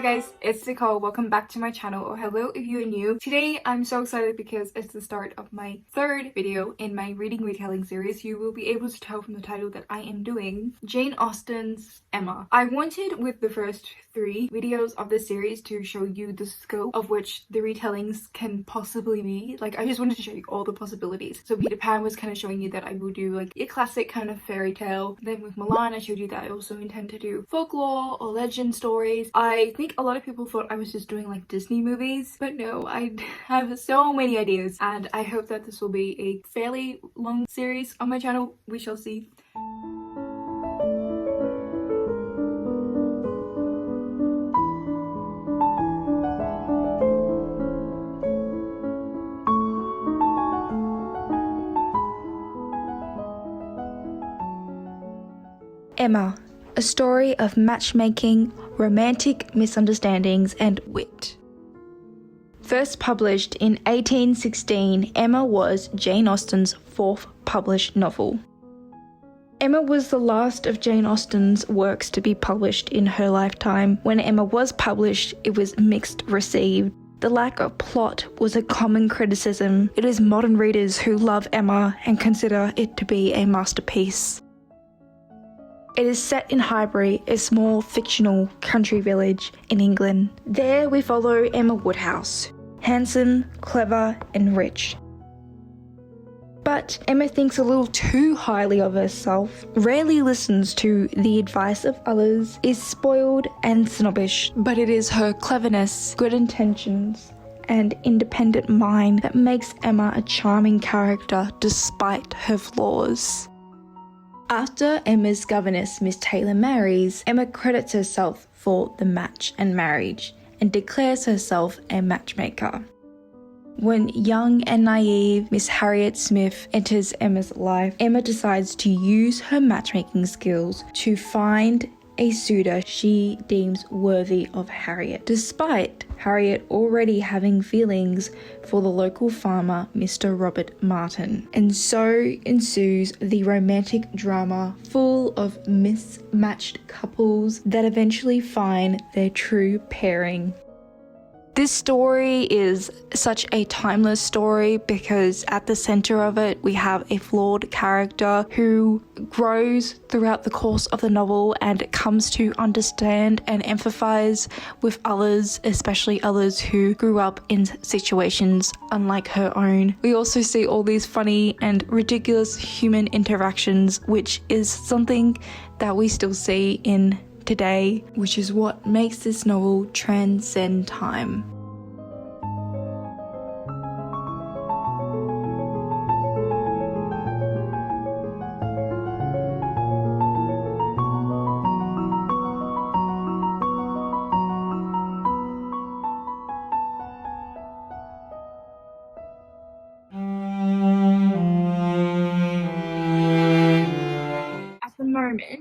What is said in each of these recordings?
guys, it's Nicole. Welcome back to my channel, or hello if you're new. Today I'm so excited because it's the start of my third video in my reading retelling series. You will be able to tell from the title that I am doing Jane Austen's Emma. I wanted with the first 3 videos of this series to show you the scope of which the retellings can possibly be. Like, I just wanted to show you all the possibilities. So Peter Pan was kind of showing you that I will do like a classic kind of fairy tale. Then with Milan I showed you that I also intend to do folklore or legend stories. I think a lot of people thought I was just doing like Disney movies, but no, I have so many ideas and I hope that this will be a fairly long series on my channel. We shall see. Emma, a story of matchmaking, romantic misunderstandings, and wit. First published in 1816, Emma was Jane Austen's 4th published novel. Emma was the last of Jane Austen's works to be published in her lifetime. When Emma was published, it was mixed received. The lack of plot was a common criticism. It is modern readers who love Emma and consider it to be a masterpiece. It is set in Highbury, a small fictional country village in England. There we follow Emma Woodhouse, handsome, clever, and rich. But Emma thinks a little too highly of herself, rarely listens to the advice of others, is spoiled and snobbish. But it is her cleverness, good intentions, and independent mind that makes Emma a charming character despite her flaws. After Emma's governess, Miss Taylor, marries, Emma credits herself for the match and marriage and declares herself a matchmaker. When young and naive Miss Harriet Smith enters Emma's life, Emma decides to use her matchmaking skills to find a suitor she deems worthy of Harriet, despite Harriet already having feelings for the local farmer, Mr. Robert Martin. And so ensues the romantic drama full of mismatched couples that eventually find their true pairing. This story is such a timeless story because at the center of it we have a flawed character who grows throughout the course of the novel and comes to understand and empathize with others, especially others who grew up in situations unlike her own. We also see all these funny and ridiculous human interactions, which is something that we still see in today, which is what makes this novel transcend time.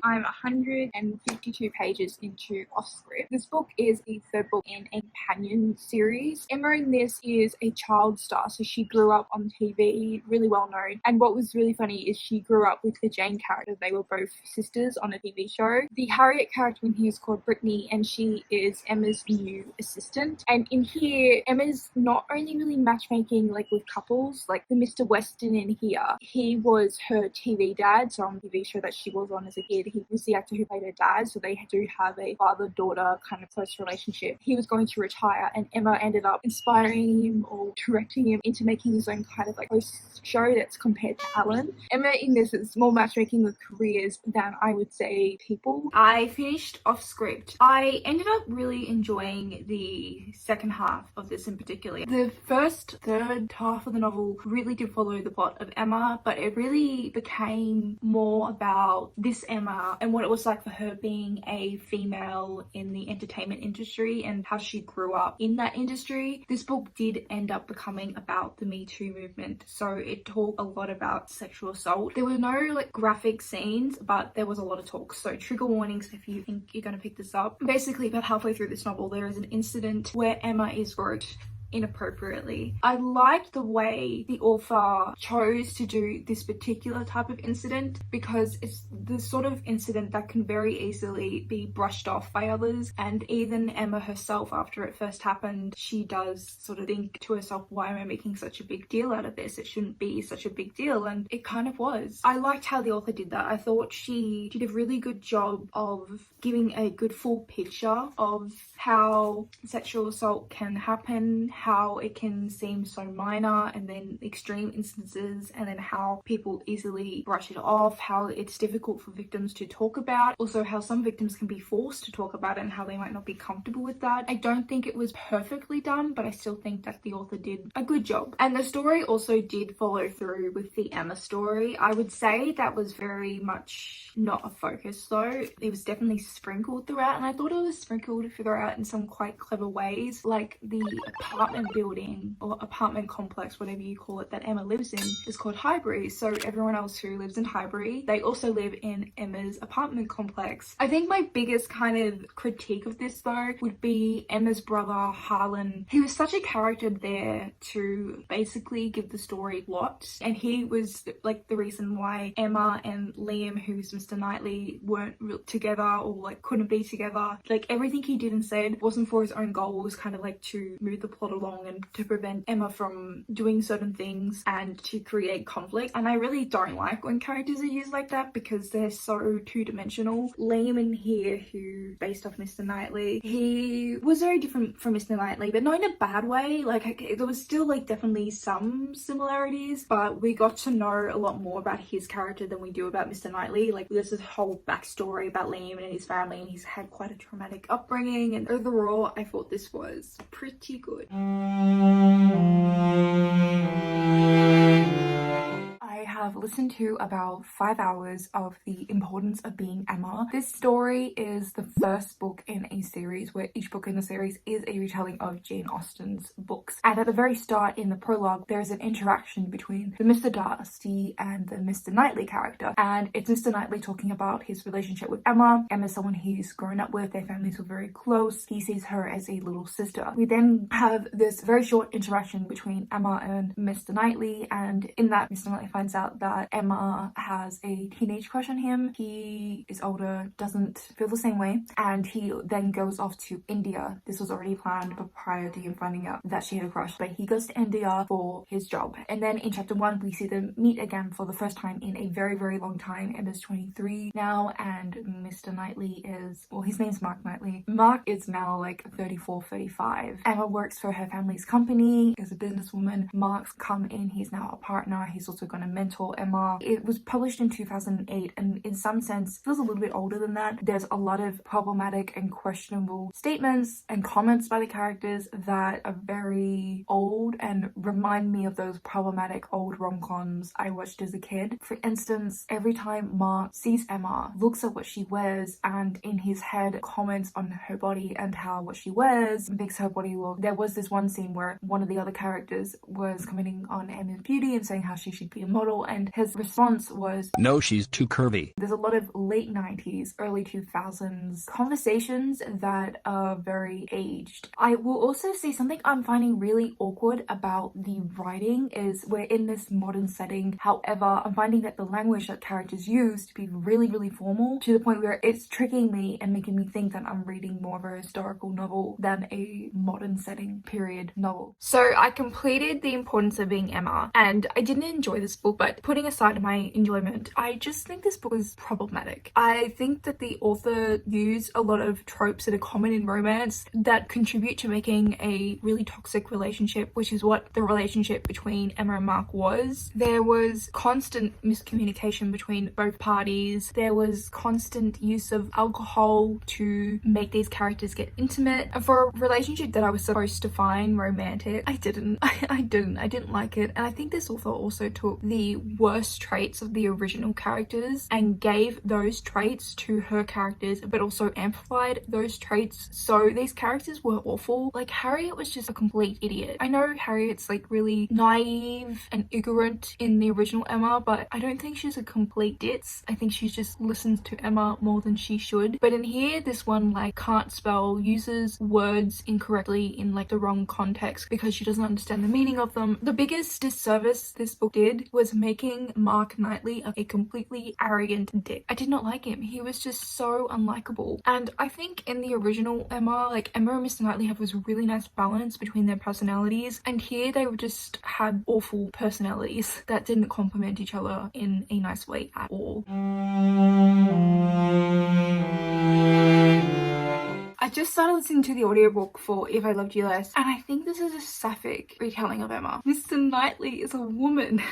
I'm 152 pages into Austen'S. This book is the 3rd book in a companion series. Emma in this is a child star, so she grew up on TV, really well known. And what was really funny is she grew up with the Jane character. They were both sisters on a TV show. The Harriet character in here is called Brittany, and she is Emma's new assistant. And in here, Emma's not only really matchmaking like with couples, like the Mr. Weston in here, he was her TV dad, so on the TV show that she was on as a kid, he was the actor who played her dad, so they do have a father-daughter kind of close relationship. He was going to retire and Emma ended up inspiring him or directing him into making his own kind of like host show that's compared to Alan. Emma in this is more matchmaking with careers than I would say people. I finished off script. I ended up really enjoying the second half of this in particular. The third half of the novel really did follow the plot of Emma, but it really became more about this Emma and what it was like for her being a female in the entertainment industry and how she grew up in that industry. This book did end up becoming about the Me Too movement, so it talked a lot about sexual assault. There were no like graphic scenes, but there was a lot of talk, so trigger warnings if you think you're going to pick this up. Basically, about halfway through this novel there is an incident where Emma is groped inappropriately. I liked the way the author chose to do this particular type of incident because it's the sort of incident that can very easily be brushed off by others, and even Emma herself, after it first happened, she does sort of think to herself, why am I making such a big deal out of this? It shouldn't be such a big deal, and it kind of was. I liked how the author did that. I thought she did a really good job of giving a good full picture of how sexual assault can happen, how it can seem so minor and then extreme instances, and then how people easily brush it off, how it's difficult for victims to talk about, also how some victims can be forced to talk about it and how they might not be comfortable with that. I don't think it was perfectly done, but I still think that the author did a good job. And the story also did follow through with the Emma story. I would say that was very much not a focus though. It was definitely sprinkled throughout, and I thought it was sprinkled throughout in some quite clever ways. Like the apartment building or apartment complex, whatever you call it, that Emma lives in is called Highbury. So everyone else who lives in Highbury, they also live in Emma's apartment complex. I think my biggest kind of critique of this though would be Emma's brother Harlan. He was such a character there to basically give the story plot, and he was like the reason why Emma and Liam, who's Mr. Knightley, weren't together or like couldn't be together. Like everything he did and said wasn't for his own goal, it was kind of like to move the plot along and to prevent Emma from doing certain things and to create conflict. And I really don't like when characters are used like that because they're so two-dimensional. Liam in here, who based off Mr. Knightley, he was very different from Mr. Knightley, but not in a bad way. Like there was still like definitely some similarities, but we got to know a lot more about his character than we do about Mr. Knightley. Like there's this whole backstory about Liam and his family, and he's had quite a traumatic upbringing, and overall I thought this was pretty good. I have listened to about 5 hours of The Importance of Being Emma. This story is the first book in a series where each book in the series is a retelling of Jane Austen's books. And at the very start in the prologue, there is an interaction between the Mr. Darcy and the Mr. Knightley character. And it's Mr. Knightley talking about his relationship with Emma. Emma's someone he's grown up with, their families were very close. He sees her as a little sister. We then have this very short interaction between Emma and Mr. Knightley, and in that Mr. Knightley finds out that Emma has a teenage crush on him. He is older, doesn't feel the same way, and he then goes off to India. This was already planned but prior to him finding out that she had a crush, but he goes to India for his job. And then in chapter 1 we see them meet again for the first time in a very, very long time. Emma's 23 now, and Mr. Knightley is, well, his name's Mark Knightley. Mark is now like 34, 35. Emma works for her family's company, is a businesswoman. Mark's come in, he's now a partner. He's also going to mentor Emma. It was published in 2008, and in some sense feels a little bit older than that. There's a lot of problematic and questionable statements and comments by the characters that are very old and remind me of those problematic old rom-coms I watched as a kid. For instance, every time Mark sees Emma, looks at what she wears, and in his head comments on her body and how what she wears makes her body look. There was this one scene where one of the other characters was commenting on Emma's beauty and saying how she should be a model, and his response was, "No, she's too curvy." There's a lot of late 90s, early 2000s conversations that are very aged. I will also say something I'm finding really awkward about the writing is we're in this modern setting. However, I'm finding that the language that characters use to be really, really formal to the point where it's tricking me and making me think that I'm reading more of a historical novel than a modern setting period novel. So I completed The Importance of Being Emma, and I didn't enjoy this book, but putting aside my enjoyment, I just think this book is problematic. I think that the author used a lot of tropes that are common in romance that contribute to making a really toxic relationship, which is what the relationship between Emma and Mark was. There was constant miscommunication between both parties. There was constant use of alcohol to make these characters get intimate. And for a relationship that I was supposed to find romantic, I didn't. I didn't like it. And I think this author also took the worst traits of the original characters and gave those traits to her characters, but also amplified those traits. So these characters were awful. Like, Harriet was just a complete idiot. I know Harriet's like really naive and ignorant in the original Emma, but I don't think she's a complete ditz. I think she just listens to Emma more than she should. But in here, this one like can't spell, uses words incorrectly in like the wrong context because she doesn't understand the meaning of them. The biggest disservice this book did was making Mark Knightley a completely arrogant dick. I did not like him. He was just so unlikable. And I think in the original Emma, like Emma and Mr. Knightley have this really nice balance between their personalities, and here they just had awful personalities that didn't complement each other in a nice way at all. I just started listening to the audiobook for If I Loved You Less, and I think this is a sapphic retelling of Emma. Mr. Knightley is a woman.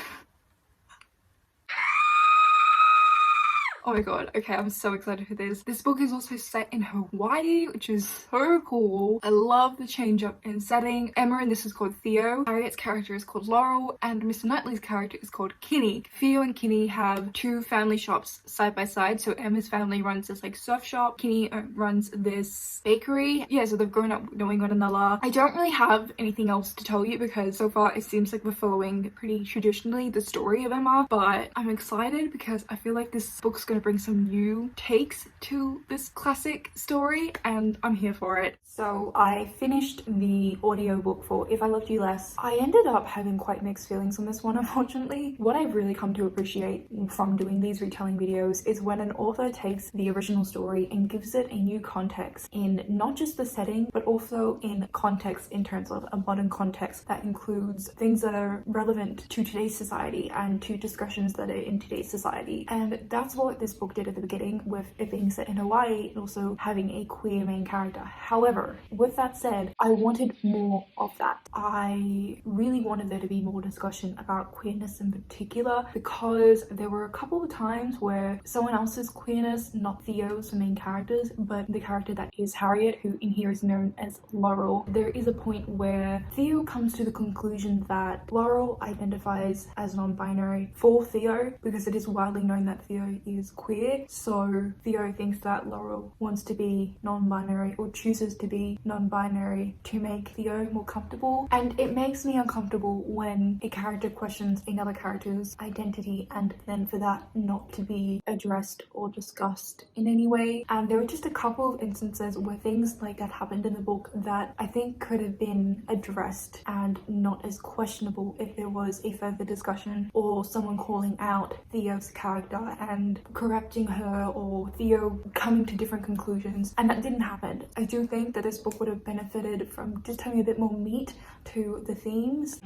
Oh my god, okay, I'm so excited for this. This book is also set in Hawaii, which is so cool. I love the change up in setting. Emma in this is called Theo, Harriet's character is called Laurel, and Mr. Knightley's character is called Kinney. Theo and Kinney have two family shops side by side, so Emma's family runs this like surf shop, Kinney runs this bakery. Yeah, so they've grown up knowing one another. I don't really have anything else to tell you because so far it seems like we're following pretty traditionally the story of Emma, but I'm excited because I feel like this book's gonna bring some new takes to this classic story and I'm here for it. So I finished the audiobook for If I Loved You Less. I ended up having quite mixed feelings on this one, unfortunately. What I've really come to appreciate from doing these retelling videos is when an author takes the original story and gives it a new context in not just the setting, but also in context in terms of a modern context that includes things that are relevant to today's society and to discussions that are in today's society. And that's what this book did at the beginning, with it being set in Hawaii and also having a queer main character. However, with that said, I wanted more of that. I really wanted there to be more discussion about queerness in particular, because there were a couple of times where someone else's queerness, not Theo's, the main characters, but the character that is Harriet, who in here is known as Laurel, there is a point where Theo comes to the conclusion that Laurel identifies as non-binary for Theo, because it is widely known that Theo is queer. So Theo thinks that Laurel wants to be non-binary or chooses to be non-binary to make Theo more comfortable, and it makes me uncomfortable when a character questions another character's identity and then for that not to be addressed or discussed in any way. And there were just a couple of instances where things like that happened in the book that I think could have been addressed and not as questionable if there was a further discussion or someone calling out Theo's character and correcting her, or Theo coming to different conclusions, and that didn't happen. I do think that this book would have benefited from just having a bit more meat to the themes.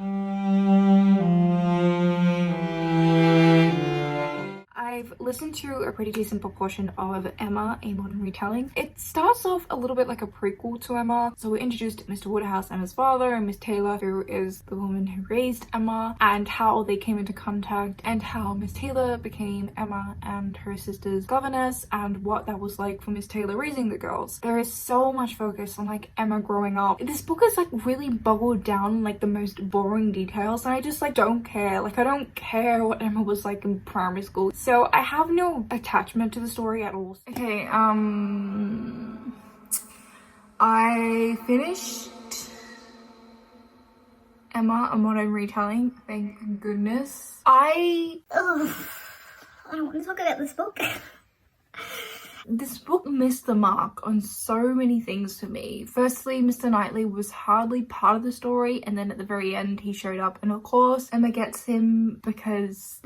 I've listened to a pretty decent proportion of Emma, a modern retelling. It starts off a little bit like a prequel to Emma. So we're introduced to Mr. Woodhouse, Emma's father, and Miss Taylor, who is the woman who raised Emma, and how they came into contact, and how Miss Taylor became Emma and her sister's governess, and what that was like for Miss Taylor raising the girls. There is so much focus on like Emma growing up. This book is like really boggled down like the most boring details, and I just like don't care. Like, I don't care what Emma was like in primary school. So I have no attachment to the story at all. Okay, I finished Emma, a modern retelling, thank goodness. I don't want to talk about this book. This book missed the mark on so many things for me. Firstly, Mr. Knightley was hardly part of the story, and then at the very end he showed up, and of course Emma gets him because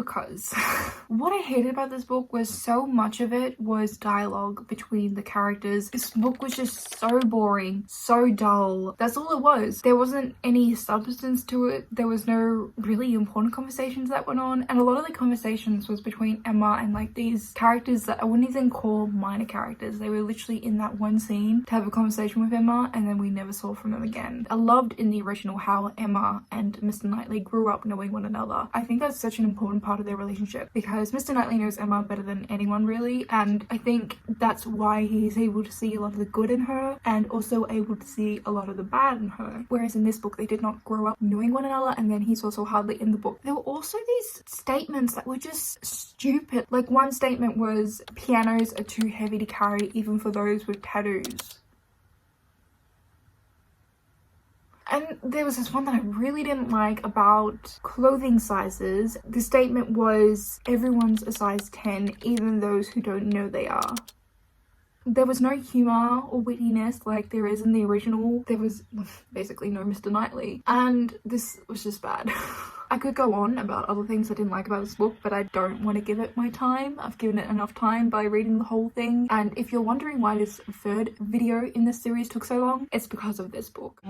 what I hated about this book was so much of it was dialogue between the characters. This book was just so boring, so dull. That's all it was. There wasn't any substance to it. There was no really important conversations that went on, and a lot of the conversations was between Emma and like these characters that I wouldn't even call minor characters. They were literally in that one scene to have a conversation with Emma, and then we never saw from them again. I loved in the original how Emma and Mr. Knightley grew up knowing one another. I think that's such an important part of their relationship because Mr. Knightley knows Emma better than anyone really, and I think that's why he's able to see a lot of the good in her and also able to see a lot of the bad in her. Whereas in this book, they did not grow up knowing one another, and then he's also hardly in the book. There were also these statements that were just stupid. Like one statement was, pianos are too heavy to carry even for those with tattoos. And there was this one that I really didn't like about clothing sizes. The statement was, everyone's a size 10, even those who don't know they are. There was no humour or wittiness like there is in the original. There was basically no Mr. Knightley. And this was just bad. I could go on about other things I didn't like about this book, but I don't want to give it my time. I've given it enough time by reading the whole thing. And if you're wondering why this third video in this series took so long, it's because of this book.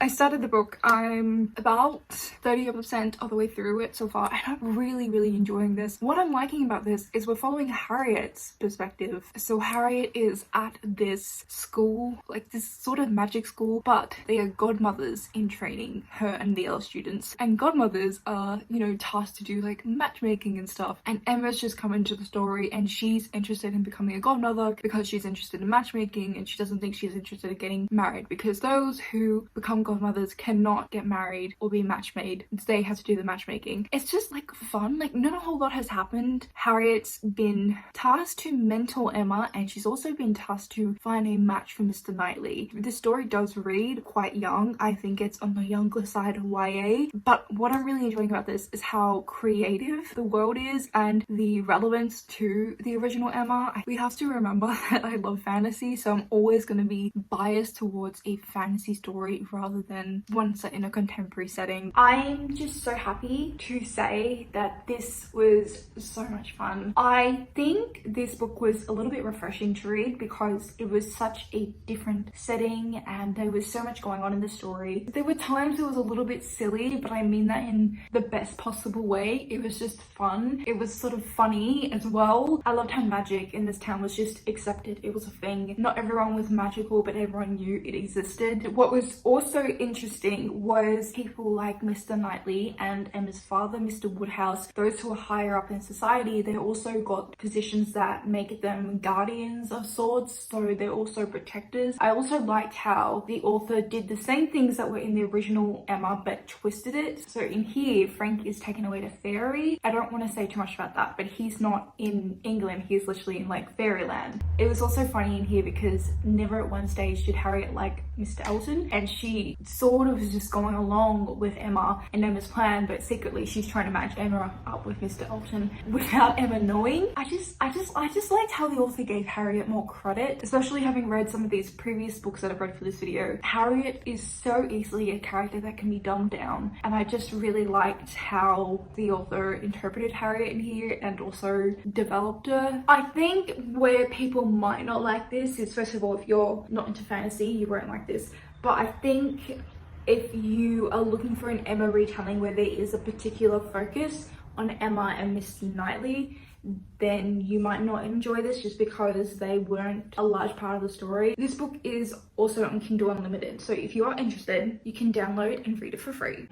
I started the book, I'm about 30% of the way through it so far, and I'm really enjoying this. What I'm liking about this is we're following Harriet's perspective. So Harriet is at this school, like this sort of magic school, but they are godmothers in training, her and the other students. And godmothers are, you know, tasked to do like matchmaking and stuff. And Emma's just come into the story and she's interested in becoming a godmother because she's interested in matchmaking, and she doesn't think she's interested in getting married because those who become godmothers cannot get married or be matchmade. They have to do the matchmaking. It's just like fun. Like not a whole lot has happened. Harriet's been tasked to mentor Emma, and she's also been tasked to find a match for Mr. Knightley. This story does read quite young. I think it's on the younger side of YA, but what I'm really enjoying about this is how creative the world is and the relevance to the original Emma. We have to remember that I love fantasy, so I'm always going to be biased towards a fantasy story rather than one set in a contemporary setting. I'm just so happy to say that this was so much fun. I think this book was a little bit refreshing to read because it was such a different setting and there was so much going on in the story. There were times it was a little bit silly, but I mean that in the best possible way. It was just fun. It was sort of funny as well. I loved how magic in this town was just accepted. It was a thing. Not everyone was magical, but everyone knew it existed. What was also interesting was people like Mr. Knightley and Emma's father, Mr. Woodhouse, those who are higher up in society. They also got positions that make them guardians of sorts, so they're also protectors. I also liked how the author did the same things that were in the original Emma but twisted it. So in here, Frank is taken away to fairy. I don't want to say too much about that, but he's not in England. He's literally in like fairyland. It was also funny in here because never at one stage did Harriet like Mr. Elton, and she sort of is just going along with Emma and Emma's plan, but secretly she's trying to match Emma up with Mr. Elton without Emma knowing. I just liked how the author gave Harriet more credit, especially having read some of these previous books that I've read for this video. Harriet is so easily a character that can be dumbed down, and I just really liked how the author interpreted Harriet in here and also developed her. I think where people might not like this is, first of all, if you're not into fantasy, you won't like this. But I think if you are looking for an Emma retelling where there is a particular focus on Emma and Mr. Knightley, then you might not enjoy this just because they weren't a large part of the story. This book is also on Kindle Unlimited, so if you are interested, you can download and read it for free.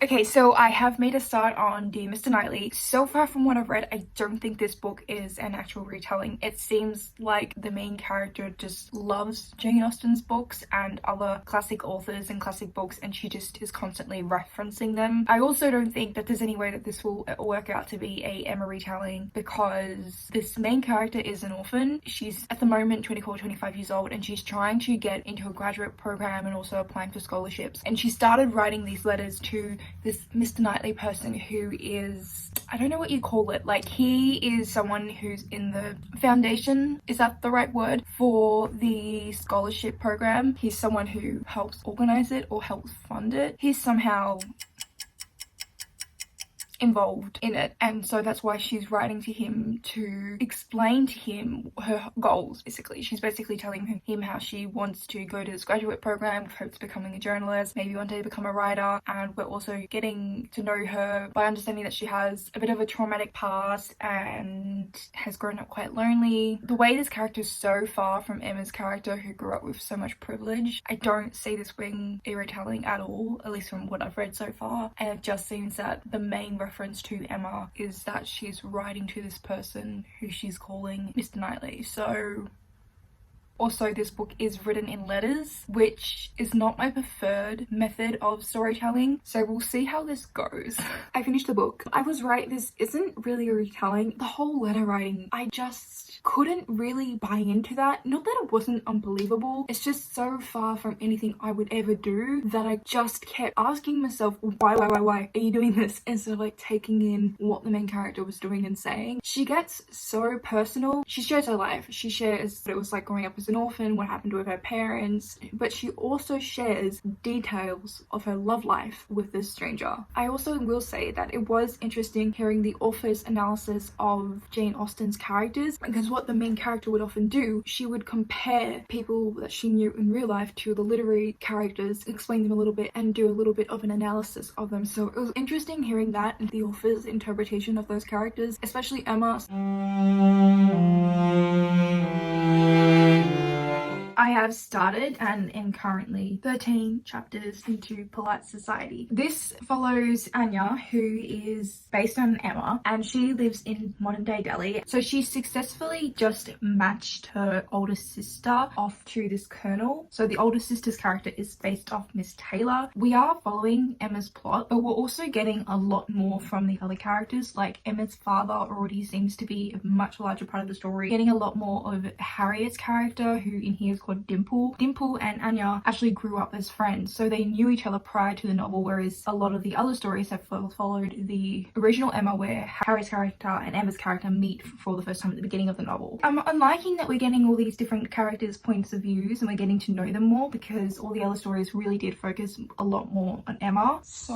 Okay, so I have made a start on Dear Mr. Knightley. So far from what I've read, I don't think this book is an actual retelling. It seems like the main character just loves Jane Austen's books and other classic authors and classic books, and she just is constantly referencing them. I also don't think that there's any way that this will work out to be a Emma retelling because this main character is an orphan. She's at the moment 24, 25 years old, and she's trying to get into a graduate program and also applying for scholarships. And she started writing these letters to this Mr. Knightley person who is, I don't know what you call it, like he is someone who's in the foundation, is that the right word, for the scholarship program. He's someone who helps organize it or helps fund it. He's somehow involved in it, and so that's why she's writing to him to explain to him her goals. Basically, she's basically telling him how she wants to go to this graduate program with hopes of becoming a journalist, maybe one day become a writer. And we're also getting to know her by understanding that she has a bit of a traumatic past and has grown up quite lonely. The way this character is so far from Emma's character, who grew up with so much privilege, I don't see this being a retelling at all, at least from what I've read so far. And it just seems that the main reference to Emma is that she's writing to this person who she's calling Mr. Knightley. So also, this book is written in letters, which is not my preferred method of storytelling, so we'll see how this goes. I finished the book. I was right, this isn't really a retelling. The whole letter writing, I just couldn't really buy into that. Not that it wasn't unbelievable, it's just so far from anything I would ever do that I just kept asking myself, why are you doing this? Instead of like taking in what the main character was doing and saying. She gets so personal. She shares her life. She shares what it was like growing up as an orphan, what happened with her parents, but she also shares details of her love life with this stranger. I also will say that it was interesting hearing the author's analysis of Jane Austen's characters, because what the main character would often do, she would compare people that she knew in real life to the literary characters, explain them a little bit and do a little bit of an analysis of them. So it was interesting hearing that and the author's interpretation of those characters, especially Emma. I have started and am currently 13 chapters into Polite Society. This follows Anya, who is based on Emma, and she lives in modern day Delhi. So she successfully just matched her older sister off to this colonel. So the older sister's character is based off Miss Taylor. We are following Emma's plot, but we're also getting a lot more from the other characters. Like Emma's father already seems to be a much larger part of the story. Getting a lot more of Harriet's character, who in here is called Dimple. Dimple and Anya actually grew up as friends, so they knew each other prior to the novel, whereas a lot of the other stories have followed the original Emma, where Harry's character and Emma's character meet for the first time at the beginning of the novel. I'm liking that we're getting all these different characters' points of views and we're getting to know them more, because all the other stories really did focus a lot more on Emma. So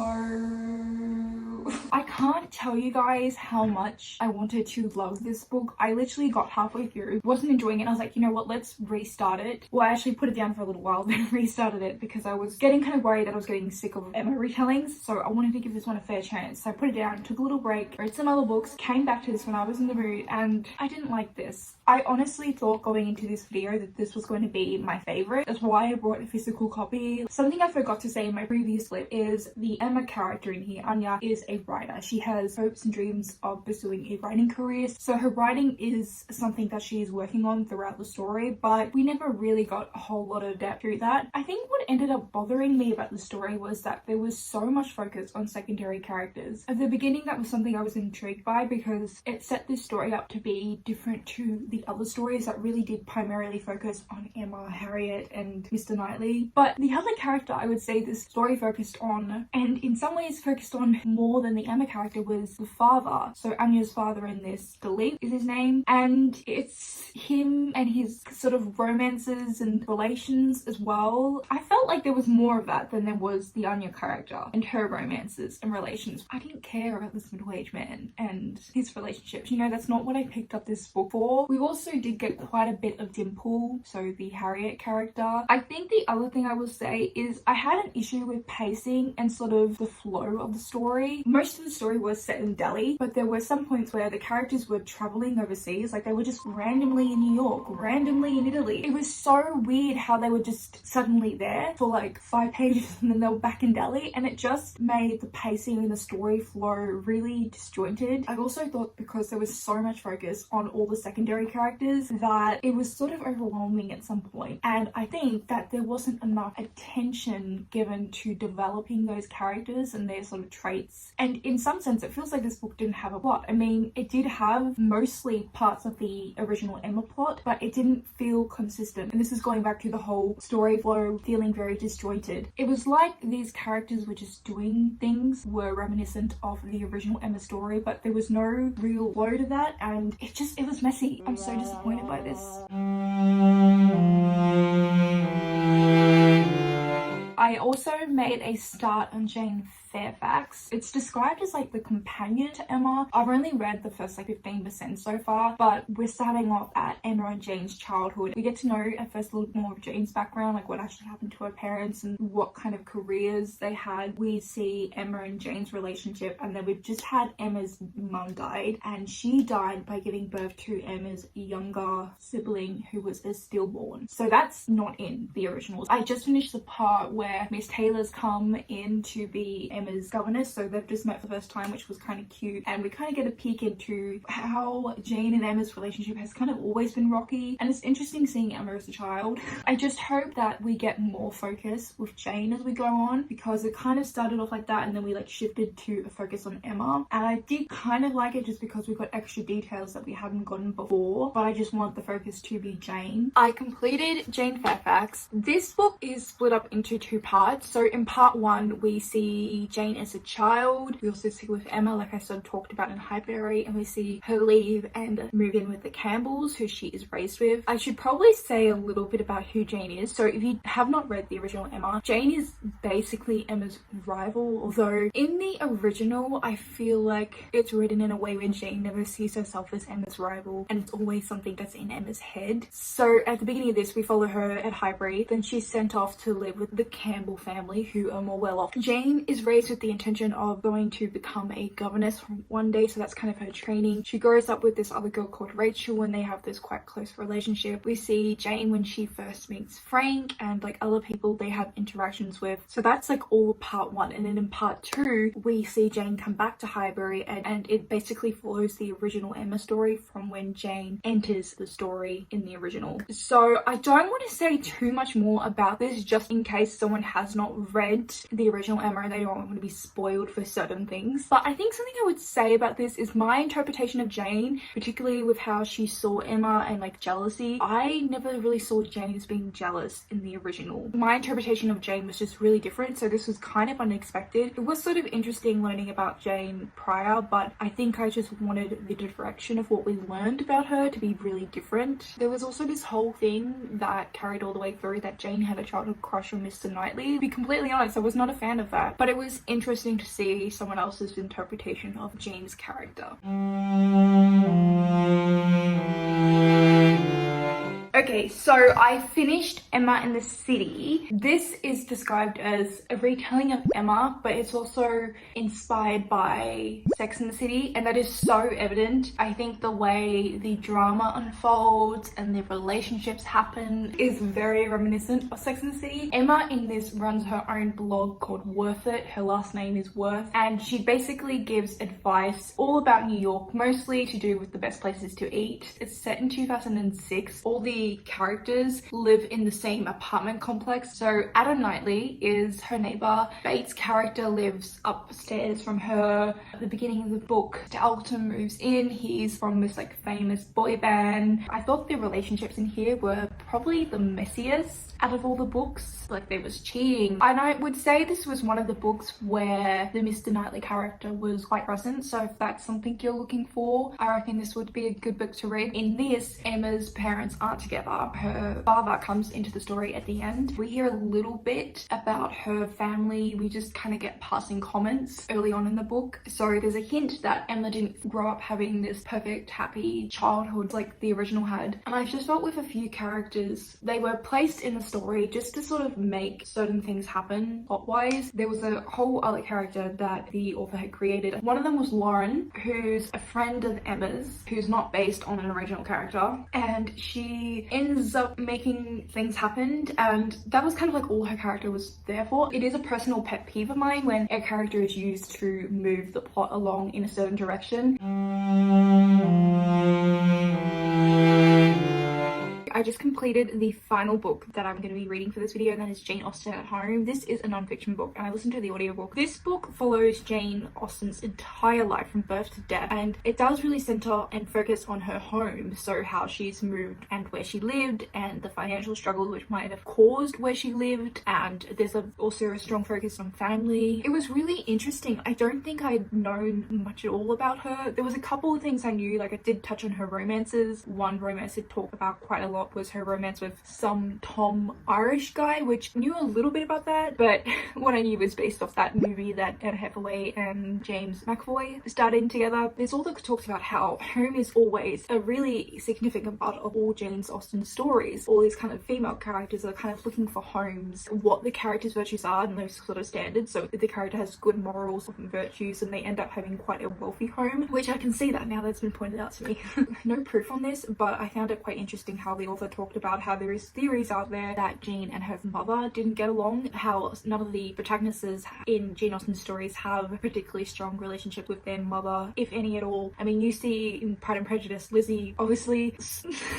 I can't tell you guys how much I wanted to love this book. I literally got halfway through, wasn't enjoying it. I was like, you know what, let's restart it. Well, I actually put it down for a little while, then restarted it because I was getting kind of worried that I was getting sick of Emma retellings. So I wanted to give this one a fair chance. So I put it down, took a little break, read some other books, came back to this when I was in the mood, and I didn't like this. I honestly thought going into this video that this was going to be my favorite. That's why I brought a physical copy. Something I forgot to say in my previous clip is the Emma character in here, Anya, is a writer. She has hopes and dreams of pursuing a writing career. So her writing is something that she is working on throughout the story, but we never really got a whole lot of depth through that. I think what ended up bothering me about the story was that there was so much focus on secondary characters. At the beginning, that was something I was intrigued by because it set this story up to be different to the other stories that really did primarily focus on Emma, Harriet, and Mr. Knightley. But the other character I would say this story focused on, and in some ways focused on more than the Emma character, was the father. So Anya's father in this, Dilip is his name, and it's him and his sort of romances and relations as well. I felt like there was more of that than there was the Anya character and her romances and relations. I didn't care about this middle-aged man and his relationships. You know, that's not what I picked up this book for. We also did get quite a bit of Dimple, so the Harriet character. I think the other thing I will say is I had an issue with pacing and sort of the flow of the story. Most of the story was set in Delhi, but there were some points where the characters were traveling overseas. Like they were just randomly in New York, randomly in Italy. It was so weird how they were just suddenly there for like 5 pages and then they were back in Delhi, and it just made the pacing and the story flow really disjointed. I also thought because there was so much focus on all the secondary characters that it was sort of overwhelming at some point, and I think that there wasn't enough attention given to developing those characters and their sort of traits. And in some sense it feels like this book didn't have a plot. I mean, it did have mostly parts of the original Emma plot, but it didn't feel consistent, and this is going back to the whole story flow feeling very disjointed. It was like these characters were just doing things, were reminiscent of the original Emma story, but there was no real flow to that, and it was messy. I'm so disappointed by this. I also made a start on Jane Fairfax. It's described as like the companion to Emma. I've only read the first like 15% so far, but we're starting off at Emma and Jane's childhood. We get to know at first a little more of Jane's background, like what actually happened to her parents and what kind of careers they had. We see Emma and Jane's relationship, and then we've just had Emma's mum died, and she died by giving birth to Emma's younger sibling who was a stillborn. So that's not in the originals. I just finished the part where Miss Taylor's come in to be Emma's governess, so they've just met for the first time, which was kind of cute, and we kind of get a peek into how Jane and Emma's relationship has kind of always been rocky, and it's interesting seeing Emma as a child. I just hope that we get more focus with Jane as we go on, because it kind of started off like that and then we like shifted to a focus on Emma, and I did kind of like it just because we got extra details that we hadn't gotten before, but I just want the focus to be Jane. I completed Jane Fairfax. This book is split up into two parts. So in part one we see Jane as a child, we also see with Emma, like I said, talked about in Highbury, and we see her leave and move in with the Campbells, who she is raised with. I should probably say a little bit about who Jane is. So if you have not read the original Emma, Jane is basically Emma's rival, although in the original I feel like it's written in a way where Jane never sees herself as Emma's rival, and it's always something that's in Emma's head. So at the beginning of this we follow her at Highbury, then she's sent off to live with the Campbell family, who are more well off. Jane is raised with the intention of going to become a governess one day, so that's kind of her training. She grows up with this other girl called Rachel, and they have this quite close relationship. We see Jane when she first meets Frank and like other people they have interactions with. So that's like all part one, and then in part two we see Jane come back to Highbury, and it basically follows the original Emma story from when Jane enters the story in the original. So I don't want to say too much more about this, just in case someone has not read the original Emma and they don't want to be spoiled for certain things. But I think something I would say about this is my interpretation of Jane, particularly with how she saw Emma and like jealousy. I never really saw Jane as being jealous in the original. My interpretation of Jane was just really different, so this was kind of unexpected. It was sort of interesting learning about Jane prior, but I think I just wanted the direction of what we learned about her to be really different. There was also this whole thing that carried all the way through that Jane had a childhood crush on Mr. Knightley. To be completely honest, I was not a fan of that, but it was interesting to see someone else's interpretation of Jane's character. Okay, so I finished Emma in the City. This is described as a retelling of Emma, but it's also inspired by Sex and the City, and that is so evident. I think the way the drama unfolds and the relationships happen is very reminiscent of Sex and the City. Emma in this runs her own blog called Worth It. Her last name is Worth, and she basically gives advice all about New York, mostly to do with the best places to eat. It's set in 2006. All the characters live in the same apartment complex. So Adam Knightley is her neighbor. Bates' character lives upstairs from her. At the beginning of the book, Dalton moves in. He's from this like famous boy band. I thought the relationships in here were probably the messiest out of all the books. Like there was cheating, and I would say this was one of the books where the Mr. Knightley character was quite present. So if that's something you're looking for, I reckon this would be a good book to read. In this, Emma's parents aren't together. Her father comes into the story at the end. We hear a little bit about her family. We just kind of get passing comments early on in the book. So there's a hint that Emma didn't grow up having this perfect, happy childhood like the original had. And I just felt with a few characters, they were placed in the story just to sort of make certain things happen plot-wise. There was a whole other character that the author had created. One of them was Lauren, who's a friend of Emma's, who's not based on an original character, and she ends up making things happen, and that was kind of like all her character was there for. It is a personal pet peeve of mine when a character is used to move the plot along in a certain direction. I just completed the final book that I'm going to be reading for this video, and that is Jane Austen at Home. This is a non-fiction book, and I listened to the audiobook. This book follows Jane Austen's entire life from birth to death, and it does really center and focus on her home, so how she's moved and where she lived, and the financial struggles which might have caused where she lived, and there's also a strong focus on family. It was really interesting. I don't think I'd known much at all about her. There was a couple of things I knew, like it did touch on her romances. One romance it talked about quite a lot plot was her romance with some Tom Irish guy, which I knew a little bit about that, but what I knew was based off that movie that Anne Hathaway and James McAvoy starred in together. There's all the talks about how home is always a really significant part of all Jane Austen's stories. All these kind of female characters are kind of looking for homes, what the character's virtues are, and those sort of standards. So if the character has good morals and virtues, and they end up having quite a wealthy home, which I can see that now that's been pointed out to me. No proof on this, but I found it quite interesting how the author talked about how there is theories out there that Jane and her mother didn't get along, how none of the protagonists in Jane Austen's stories have a particularly strong relationship with their mother, if any at all. I mean, you see in Pride and Prejudice, Lizzie obviously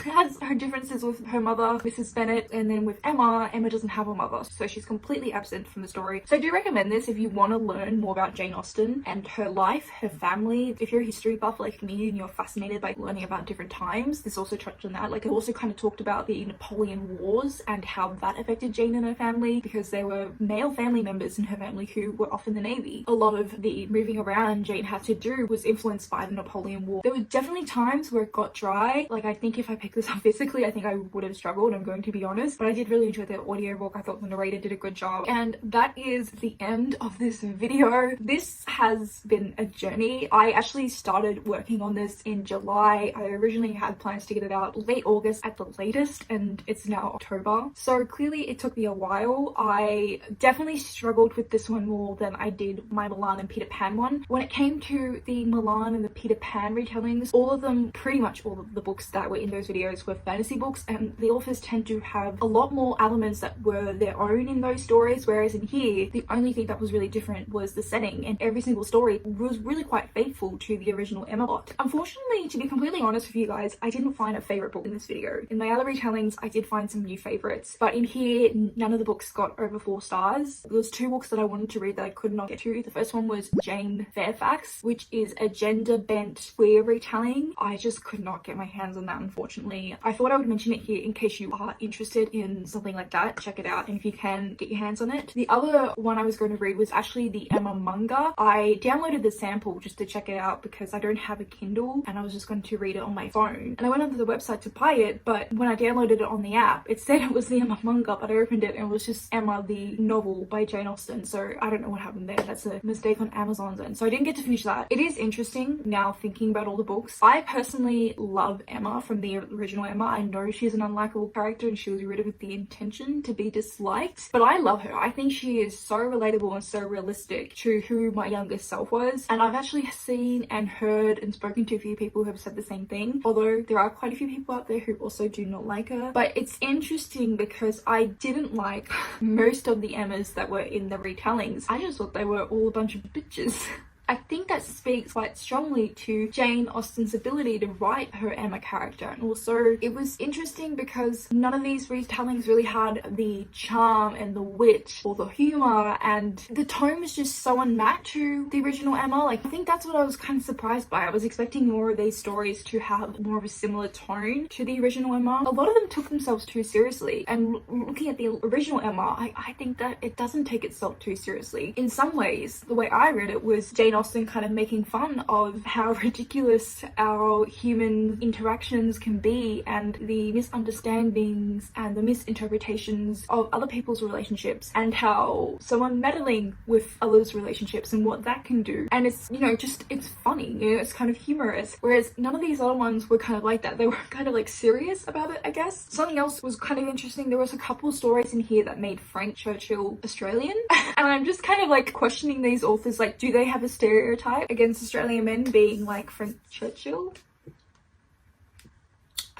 has her differences with her mother, Mrs. Bennet, and then with Emma doesn't have a mother, so she's completely absent from the story. So I do recommend this if you want to learn more about Jane Austen and her life, her family. If you're a history buff like me and you're fascinated by learning about different times, this also touched on that. Like, it also kind of talked about the Napoleon Wars and how that affected Jane and her family, because there were male family members in her family who were off in the Navy. A lot of the moving around Jane had to do was influenced by the Napoleon War. There were definitely times where it got dry. Like, I think if I picked this up physically, I think I would have struggled, I'm going to be honest, but I did really enjoy the audiobook. I thought the narrator did a good job. And that is the end of this video. This has been a journey. I actually started working on this in July. I originally had plans to get it out late August at the latest, and it's now October. So clearly it took me a while. I definitely struggled with this one more than I did my Milan and Peter Pan one. When it came to the Milan and the Peter Pan retellings, all of them, pretty much all of the books that were in those videos were fantasy books, and the authors tend to have a lot more elements that were their own in those stories, whereas in here, the only thing that was really different was the setting, and every single story was really quite faithful to the original Emma plot. Unfortunately, to be completely honest with you guys, I didn't find a favorite book in this video. In my other retellings, I did find some new favorites, but in here, none of the books got over 4 stars. There was 2 books that I wanted to read that I could not get to. The first one was Jane Fairfax, which is a gender-bent queer retelling. I just could not get my hands on that, unfortunately. I thought I would mention it here in case you are interested in something like that. Check it out, and if you can, get your hands on it. The other one I was going to read was actually the Emma manga. I downloaded the sample just to check it out because I don't have a Kindle, and I was just going to read it on my phone. And I went onto the website to buy it, but when I downloaded it on the app, it said it was the Emma manga, but I opened it and it was just Emma the novel by Jane Austen. So I don't know what happened there. That's a mistake on Amazon's end. So I didn't get to finish that. It is interesting now thinking about all the books. I personally love Emma from the original Emma. I know she's an unlikable character and she was written with the intention to be disliked, but I love her. I think she is so relatable and so realistic to who my youngest self was. And I've actually seen and heard and spoken to a few people who have said the same thing, although there are quite a few people out there who also do not like her. But it's interesting because I didn't like most of the Emmas that were in the retellings. I just thought they were all a bunch of bitches. I think that speaks quite strongly to Jane Austen's ability to write her Emma character. And also it was interesting because none of these retellings really had the charm and the wit or the humor, and the tone was just so unmatched to the original Emma. Like, I think that's what I was kind of surprised by. I was expecting more of these stories to have more of a similar tone to the original Emma. A lot of them took themselves too seriously, and looking at the original Emma, I think that it doesn't take itself too seriously. In some ways, the way I read it was Jane Austen kind of making fun of how ridiculous our human interactions can be, and the misunderstandings and the misinterpretations of other people's relationships, and how someone meddling with others' relationships and what that can do. And it's, you know, just, it's funny, you know, it's kind of humorous, whereas none of these other ones were kind of like that. They were kind of like serious about it, I guess. Something else was kind of interesting. There was a couple stories in here that made Frank Churchill Australian and I'm just kind of like questioning these authors, like, do they have a stereotype against Australian men being like Frank Churchill?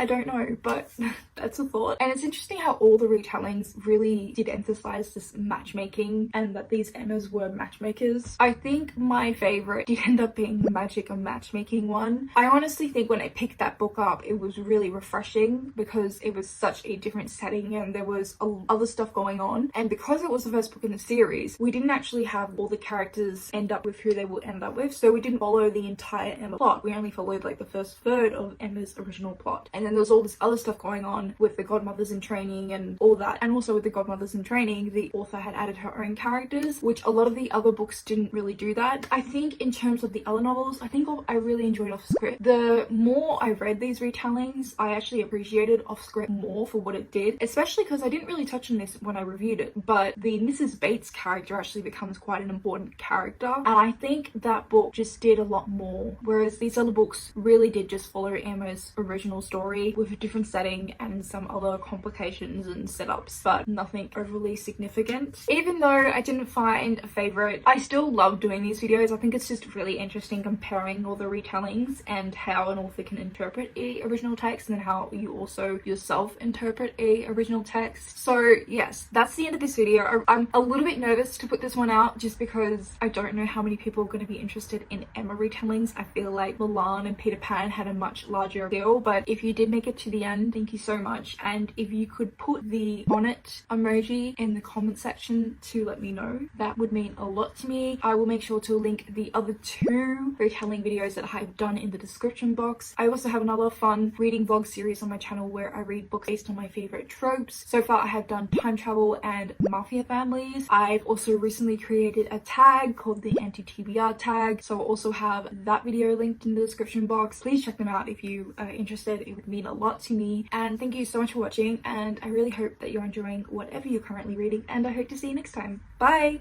I don't know, but that's a thought. And it's interesting how all the retellings really did emphasize this matchmaking and that these Emmas were matchmakers. I think my favorite did end up being the magic and matchmaking one. I honestly think when I picked that book up, it was really refreshing because it was such a different setting and there was other stuff going on. And because it was the first book in the series, we didn't actually have all the characters end up with who they will end up with. So we didn't follow the entire Emma plot. We only followed like the first third of Emma's original plot. And then there was all this other stuff going on with the godmothers in training and all that. And also with the godmothers in training, the author had added her own characters, which a lot of the other books didn't really do that. I think in terms of the other novels, I really enjoyed Off Script. The more I read these retellings, I actually appreciated Off Script more for what it did, especially because I didn't really touch on this when I reviewed it, but the Mrs. Bates character actually becomes quite an important character, and I think that book just did a lot more, whereas these other books really did just follow Emma's original story with a different setting and some other complications and setups, but nothing overly significant. Even though I didn't find a favorite, I still love doing these videos. I think it's just really interesting comparing all the retellings and how an author can interpret a original text and then how you also yourself interpret a original text. So yes, that's the end of this video. I'm a little bit nervous to put this one out just because I don't know how many people are going to be interested in Emma retellings. I feel like Milan and Peter Pan had a much larger appeal, but if you did make it to the end, thank you so much. And if you could put the bonnet emoji in the comment section to let me know, that would mean a lot to me. I will make sure to link the other 2 retelling videos that I've done in the description box. I also have another fun reading vlog series on my channel where I read books based on my favorite tropes. So far I have done time travel and mafia families. I've also recently created a tag called the anti-TBR tag, so I'll also have that video linked in the description box. Please check them out if you are interested. It would mean a lot to me. And thank you so much for watching, and I really hope that you're enjoying whatever you're currently reading, and I hope to see you next time. Bye!